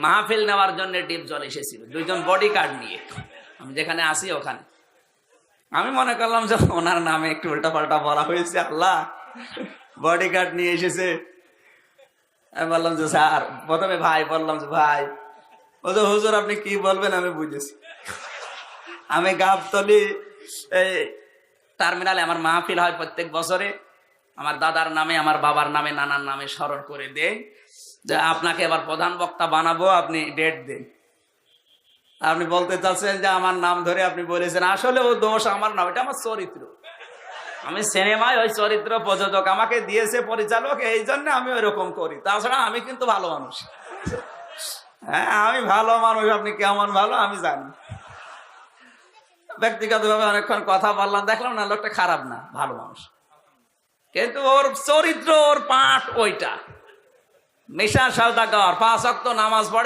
মাহফিল নেওয়ার জন্য ডিপ জল এসেছিল, দুইজন বডি গার্ড নিয়ে, আমি যেখানে আসি ওখানে। আমি মনে করলাম যে ওনার নামে একটু উল্টা পাল্টা বলা হয়েছে, আল্লাহ বডি গার্ড নিয়ে এসেছে। আমি বললাম যে স্যার, প্রথমে ভাই বললাম যে ভাই, ও তো হুজুর আপনি কি বলবেন আমি বুঝেছি। আমি গাবতলী এই টার্মিনালে আমার মাহফিল হয় প্রত্যেক বছরে, আমার দাদার নামে, আমার বাবার নামে, নানার নামে স্মরণ করে দেয় যে আপনাকে এবার প্রধান বক্তা বানাবো, আপনি ডেট দেন। আপনি বলতে চাচ্ছেন যে আমার নাম ধরে আপনি বলেছেন, আসলে ও দোষ আমার নাম, এটা আমার চরিত্র। আমি সিনেমায় ওই চরিত্র প্রযোজক আমাকে দিয়েছে পরিচালক, এই জন্য আমি ওইরকম করি, তাছাড়া আমি কিন্তু ভালো মানুষ। হ্যাঁ আমি ভালো মানুষ, আপনি কেমন ভালো আমি জানি। ব্যক্তিগতভাবে অনেকক্ষণ কথা বললাম, দেখলাম না লোকটা খারাপ না, ভালো মানুষ, কিন্তু ওর চরিত্র, ওর পাঠ ওইটা। নেশা সওদাগর, 5 ওয়াক্ত নামাজ পড়ে,